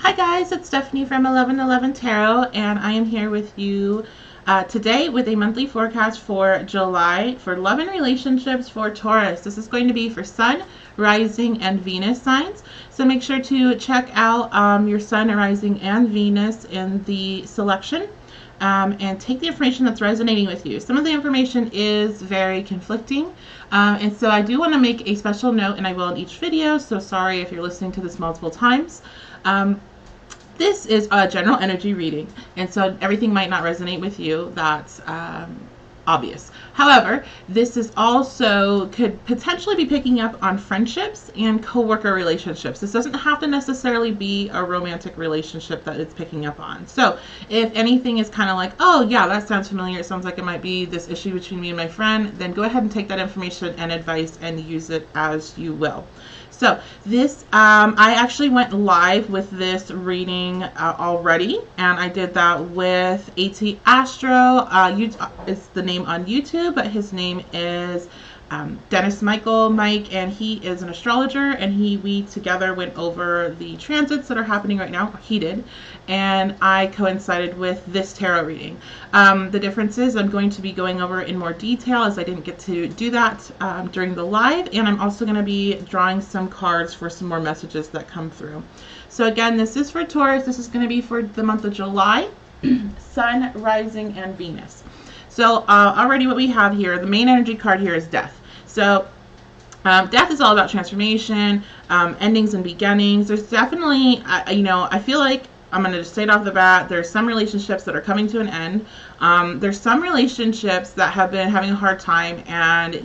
Hi guys, it's Stephanie from 1111 Tarot, and I am here with you today with a monthly forecast for July for love and relationships for Taurus. This is going to be for Sun, Rising, and Venus signs. So make sure to check out your Sun, Rising, and Venus in the selection. And take the information that's resonating with you. Some of the information is very conflicting, and so I do want to make a special note, and I will in each video, so sorry if you're listening to this multiple times. This is a general energy reading, and so everything might not resonate with you. That's obvious. However, this is also could potentially be picking up on friendships and coworker relationships. This doesn't have to necessarily be a romantic relationship that it's picking up on. So if anything is kind of like, oh yeah, that sounds familiar, it sounds like it might be this issue between me and my friend, then go ahead and take that information and advice and use it as you will. So this, I actually went live with this reading already, and I did that with Astro. Is the name on YouTube, but his name is Dennis Mike, and he is an astrologer, and we together went over the transits that are happening right now. He did, and I coincided with this tarot reading. The differences I'm going to be going over in more detail, as I didn't get to do that during the live, and I'm also going to be drawing some cards for some more messages that come through. So again, this is for Taurus. This is going to be for the month of July, Sun, Rising, and Venus. So already what we have here, the main energy card here is Death. So death is all about transformation, endings and beginnings. There's definitely, I feel like, I'm going to just say it off the bat, there's some relationships that are coming to an end. There's some relationships that have been having a hard time, and,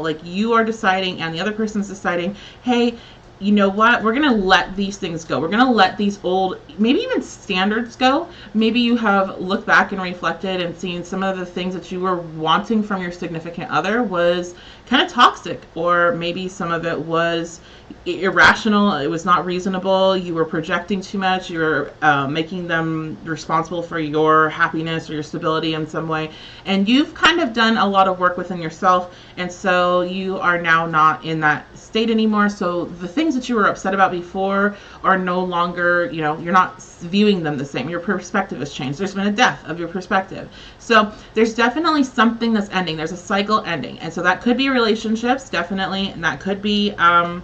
like you are deciding and the other person's deciding, hey, you know what, we're going to let these things go. We're going to let these old, maybe even standards go. Maybe you have looked back and reflected and seen some of the things that you were wanting from your significant other was kind of toxic, or maybe some of it was irrational. It was not reasonable. You were projecting too much. You were making them responsible for your happiness or your stability in some way. And you've kind of done a lot of work within yourself, and so you are now not in that state anymore. So the things that you were upset about before are no longer, you're not viewing them the same. Your perspective has changed. There's been a death of your perspective. So there's definitely something that's ending. There's a cycle ending. And so that could be relationships, definitely, and that could be a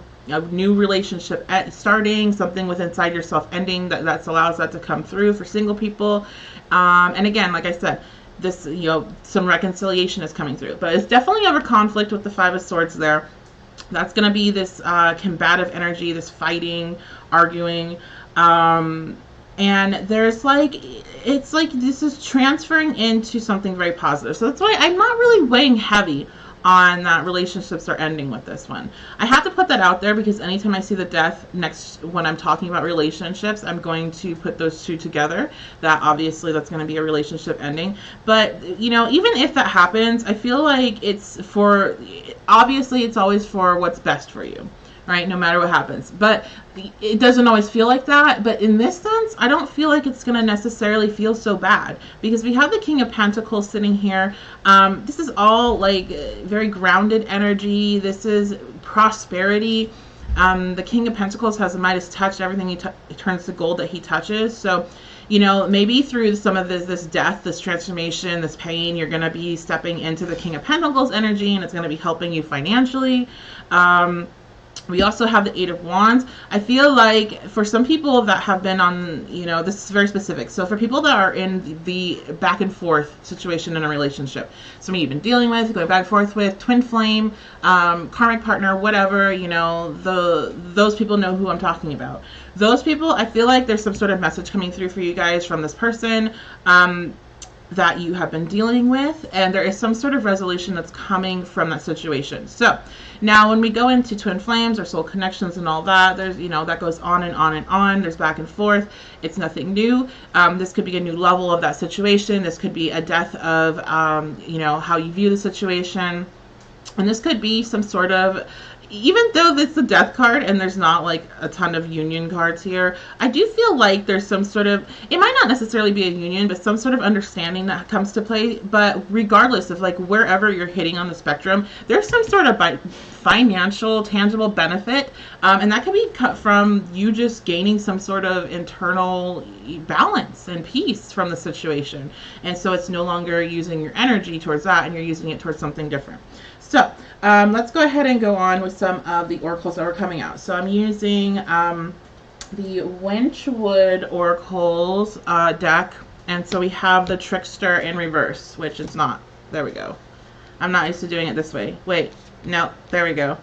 new relationship starting, something with inside yourself ending, that allows that to come through for single people. And again, like I said, this, some reconciliation is coming through, but it's definitely over conflict with the Five of Swords there. That's going to be this combative energy, this fighting, arguing, and there's it's like this is transferring into something very positive. So that's why I'm not really weighing heavy on that relationships are ending with this one. I have to put that out there because anytime I see the death next when I'm talking about relationships, I'm going to put those two together. That obviously that's going to be a relationship ending. But even if that happens, I feel like obviously it's always for what's best for you, right? No matter what happens. But it doesn't always feel like that. But in this sense, I don't feel like it's going to necessarily feel so bad, because we have the King of Pentacles sitting here. This is all like very grounded energy. This is prosperity. The King of Pentacles has the Midas touch. Everything he turns to gold that he touches. So, maybe through some of this death, this transformation, this pain, you're going to be stepping into the King of Pentacles energy, and it's going to be helping you financially. We also have the Eight of Wands. I feel like for some people that have been on, this is very specific. So for people that are in the back and forth situation in a relationship, somebody you've been dealing with, going back and forth with, twin flame, karmic partner, whatever, those people know who I'm talking about. Those people, I feel like there's some sort of message coming through for you guys from this person that you have been dealing with, and there is some sort of resolution that's coming from that situation. So now when we go into twin flames or soul connections and all that, there's that goes on and on and on. There's back and forth. It's nothing new. This could be a new level of that situation. This could be a death of how you view the situation, and this could be some sort of even though this is a death card and there's not like a ton of union cards here, I do feel like there's some sort of, it might not necessarily be a union, but some sort of understanding that comes to play. But regardless of like wherever you're hitting on the spectrum, there's some sort of financial, tangible benefit. And that can be cut from you just gaining some sort of internal balance and peace from the situation. And so it's no longer using your energy towards that and you're using it towards something different. So let's go ahead and go on with some of the oracles that were coming out. So I'm using the Winchwood Oracles deck. And so we have the Trickster in reverse, which it's not. There we go. I'm not used to doing it this way. Wait, no, there we go.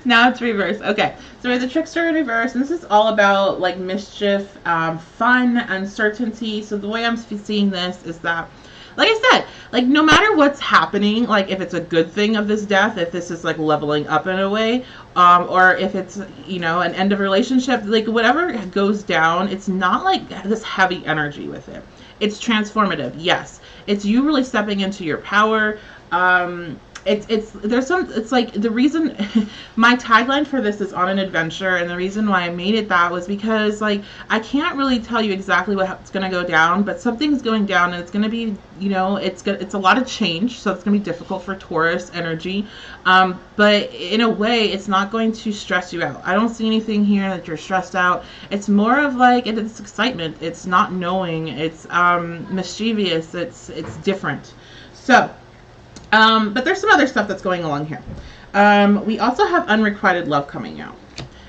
Now it's reverse. Okay, so we have the Trickster in reverse, and this is all about like mischief, fun, uncertainty. So the way I'm seeing this is that, like I said, like no matter what's happening, like if it's a good thing of this death, if this is like leveling up in a way, or if it's, you know, an end of a relationship, like whatever goes down, it's not like this heavy energy with it. It's transformative. Yes, it's you really stepping into your power. It's like the reason my tagline for this is on an adventure, and the reason why I made it that was because like I can't really tell you exactly what's going to go down, but something's going down and it's going to be, you know, it's a lot of change, so it's going to be difficult for Taurus energy, but in a way it's not going to stress you out. I don't see anything here that you're stressed out. It's more of like it's excitement, it's not knowing, it's mischievous, it's different. So but there's some other stuff that's going along here. We also have unrequited love coming out.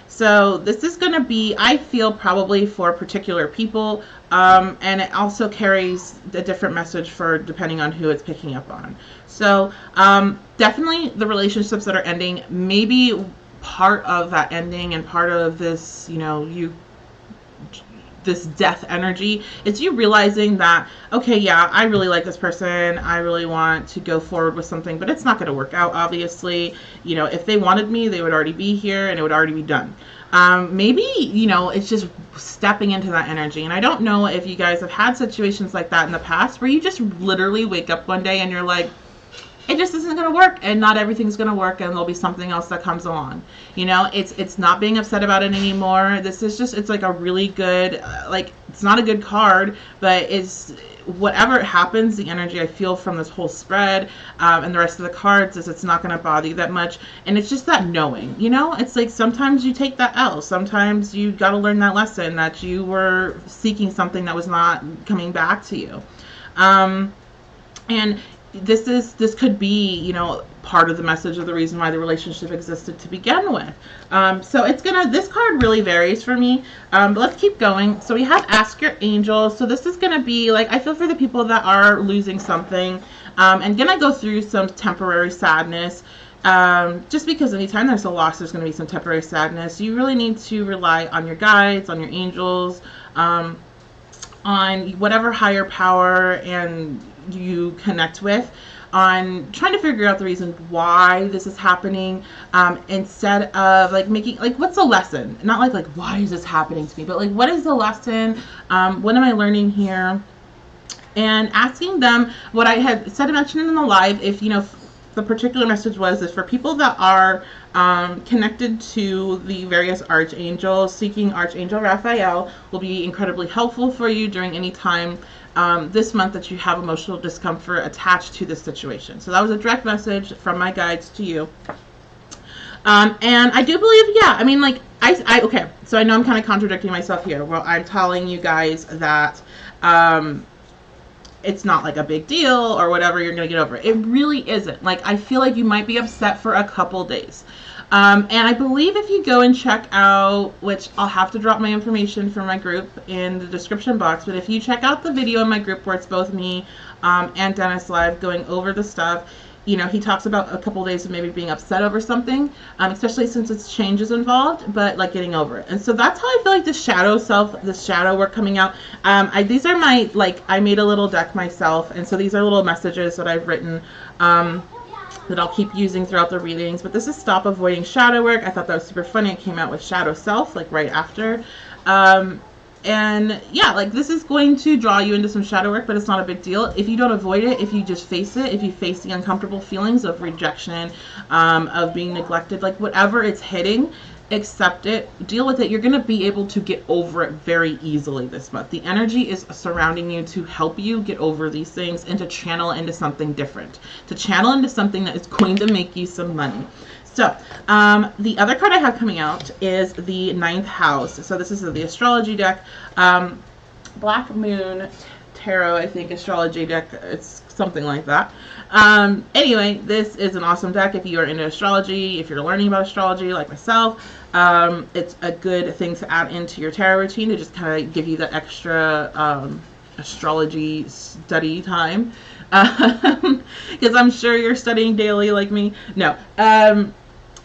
So this is going to be, I feel, probably for particular people, and it also carries a different message for depending on who it's picking up on. So definitely the relationships that are ending, maybe part of that ending and part of this, you know, this death energy, it's you realizing that, okay, yeah, I really like this person, I really want to go forward with something, but it's not going to work out, obviously. You know, if they wanted me, they would already be here and it would already be done. Maybe, you know, it's just stepping into that energy. And I don't know if you guys have had situations like that in the past where you just literally wake up one day and you're like, it just isn't going to work, and not everything's going to work, and there'll be something else that comes along. You know, it's not being upset about it anymore. This is just, it's like a really good, like, it's not a good card, but it's whatever happens, the energy I feel from this whole spread, and the rest of the cards is it's not going to bother you that much. And it's just that knowing, you know, it's like sometimes you take that L, sometimes you got to learn that lesson that you were seeking something that was not coming back to you. And this could be, you know, part of the message of the reason why the relationship existed to begin with. So it's gonna, this card really varies for me, but let's keep going. So we have Ask Your Angels. So this is gonna be like, I feel for the people that are losing something, and gonna go through some temporary sadness, just because anytime there's a loss, there's gonna be some temporary sadness. You really need to rely on your guides, on your angels, on whatever higher power and you connect with, on trying to figure out the reason why this is happening, instead of like making, like, what's the lesson? Not like why is this happening to me, but like, what is the lesson? What am I learning here? And asking them what I had said and mentioned in the live, if, you know, the particular message is for people that are connected to the various archangels, seeking Archangel Raphael will be incredibly helpful for you during any time this month that you have emotional discomfort attached to this situation. So that was a direct message from my guides to you. And I do believe, yeah, I mean, like, okay, so I know I'm kind of contradicting myself here. Well, I'm telling you guys that it's not like a big deal or whatever, you're going to get over it. It really isn't. Like, I feel like you might be upset for a couple days. And I believe if you go and check out, which I'll have to drop my information for my group in the description box, but if you check out the video in my group where it's both me and Dennis live going over the stuff, you know, he talks about a couple days of maybe being upset over something, especially since it's changes involved, but like getting over it. And so that's how I feel like the shadow self, the shadow work coming out. These are my, like, I made a little deck myself, and so these are little messages that I've written that I'll keep using throughout the readings. But this is Stop Avoiding Shadow Work. I thought that was super funny. It came out with Shadow Self, like right after. And yeah, like this is going to draw you into some shadow work, but it's not a big deal if you don't avoid it. If you just face it, if you face the uncomfortable feelings of rejection, of being neglected, like whatever it's hitting, accept it, deal with it. You're going to be able to get over it very easily this month. The energy is surrounding you to help you get over these things and to channel into something different, to channel into something that is going to make you some money. So the other card I have coming out is the ninth house. So this is the astrology deck, Black Moon Tarot, I think, astrology deck. It's something like that. Anyway, this is an awesome deck if you are into astrology, if you're learning about astrology like myself. It's a good thing to add into your tarot routine to just kind of give you that extra astrology study time. Because I'm sure you're studying daily like me. No.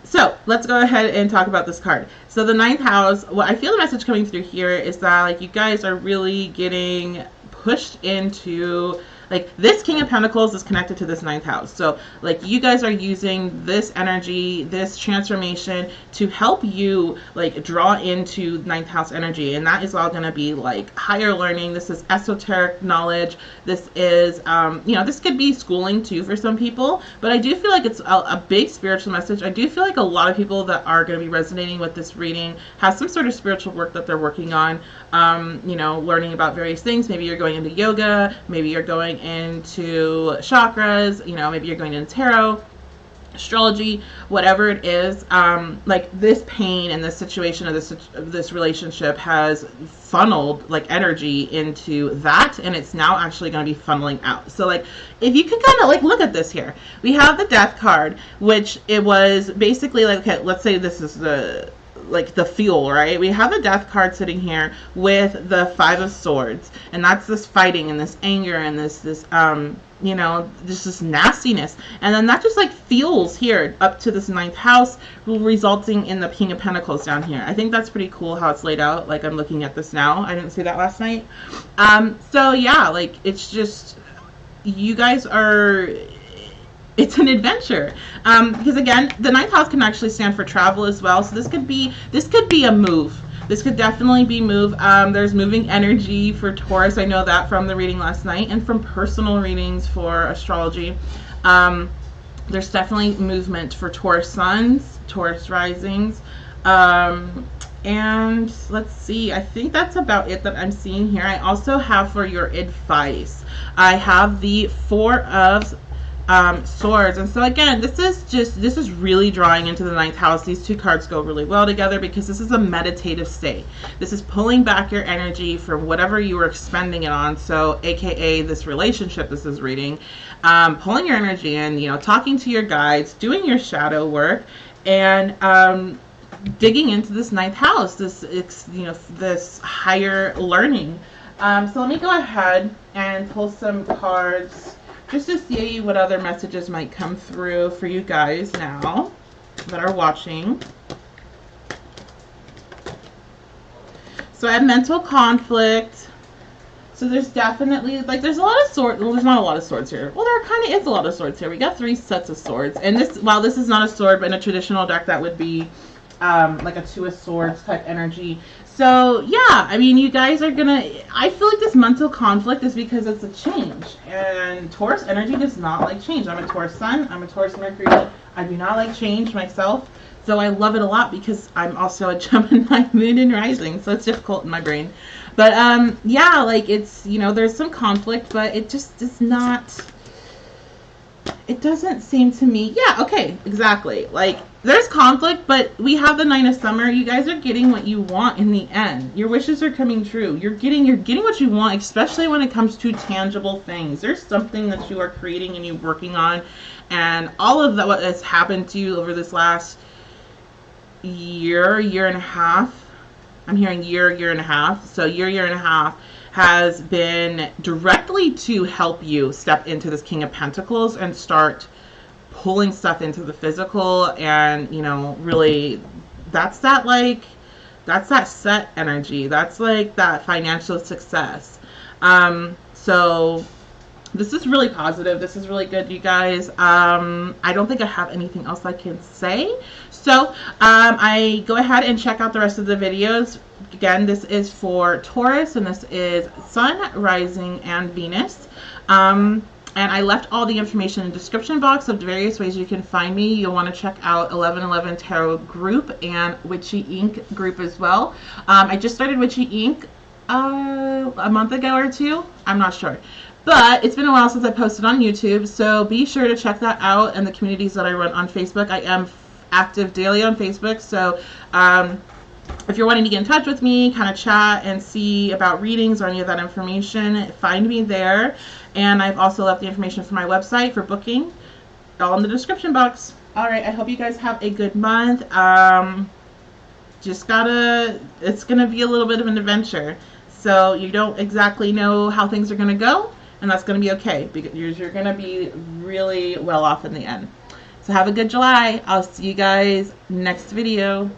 So let's go ahead and talk about this card. So the ninth house, what I feel the message coming through here is that like you guys are really getting pushed into, like this King of Pentacles is connected to this ninth house. So like you guys are using this energy, this transformation to help you like draw into ninth house energy. And that is all going to be like higher learning. This is esoteric knowledge. This is, you know, this could be schooling too for some people, but I do feel like it's a big spiritual message. I do feel like a lot of people that are going to be resonating with this reading have some sort of spiritual work that they're working on, you know, learning about various things. Maybe you're going into yoga, maybe you're going into chakras, you know, maybe you're going into tarot, astrology, whatever it is. Like this pain and this situation of this relationship has funneled like energy into that, and it's now actually going to be funneling out. So like if you can kind of like look at this here, we have the death card, which it was basically like, okay, let's say this is the like the fuel, right? We have a death card sitting here with the Five of Swords, and that's this fighting and this anger and this you know, this nastiness, and then that just like fuels here up to this ninth house, resulting in the King of Pentacles down here. I think that's pretty cool how it's laid out. Like I'm looking at this now. I didn't see that last night. So yeah, like it's just, you guys are, it's an adventure, because again, the ninth house can actually stand for travel as well. So this could be a move. This could definitely be move. There's moving energy for Taurus. I know that from the reading last night and from personal readings for astrology. There's definitely movement for Taurus suns, Taurus risings. And let's see, I think that's about it that I'm seeing here. I also have for your advice, I have the Four of Swords. And so again, this is really drawing into the ninth house. These two cards go really well together because this is a meditative state. This is pulling back your energy from whatever you were expending it on. So aka this relationship this is reading, pulling your energy in, you know, talking to your guides, doing your shadow work, and digging into this ninth house, this, you know, this higher learning. So let me go ahead and pull some cards just to see what other messages might come through for you guys now that are watching. So I have mental conflict. So there's definitely, like, there's a lot of swords. Well, there's not a lot of swords here. Well, there kind of is a lot of swords here. We got 3 sets of swords. And this, while this is not a sword, but in a traditional deck, that would be like a 2 of swords type energy. So yeah, I mean, you guys are gonna, I feel like this mental conflict is because it's a change, and Taurus energy does not like change. I'm a Taurus sun, I'm a Taurus Mercury. I do not like change myself, so I love it a lot because I'm also a Gemini moon and rising, so it's difficult in my brain. But yeah, like it's, you know, there's some conflict, but it just is not, it doesn't seem to me, yeah, okay, exactly. Like, there's conflict, but we have the Nine of Summer. You guys are getting what you want in the end. Your wishes are coming true. You're getting what you want, especially when it comes to tangible things. There's something that you are creating and you're working on, and all of that what has happened to you over this last year and a half. I'm hearing year and a half. So year and a half has been directly to help you step into this King of Pentacles and start pulling stuff into the physical. And, you know, really, that's that set energy. That's like that financial success. So this is really positive. This is really good, you guys. I don't think I have anything else I can say. So I go ahead and check out the rest of the videos. Again, this is for Taurus, and this is Sun, Rising, and Venus. And I left all the information in the description box of the various ways you can find me. You'll want to check out 1111 Tarot group and Witchy Ink group as well. I just started Witchy Ink a month ago or two. I'm not sure. But it's been a while since I posted on YouTube, so be sure to check that out and the communities that I run on Facebook. I am active daily on Facebook, so if you're wanting to get in touch with me, kind of chat and see about readings or any of that information, find me there. And I've also left the information for my website for booking, all in the description box. All right, I hope you guys have a good month. It's gonna be a little bit of an adventure. So you don't exactly know how things are gonna go, and that's gonna be okay because you're gonna be really well off in the end. So have a good July. I'll see you guys next video.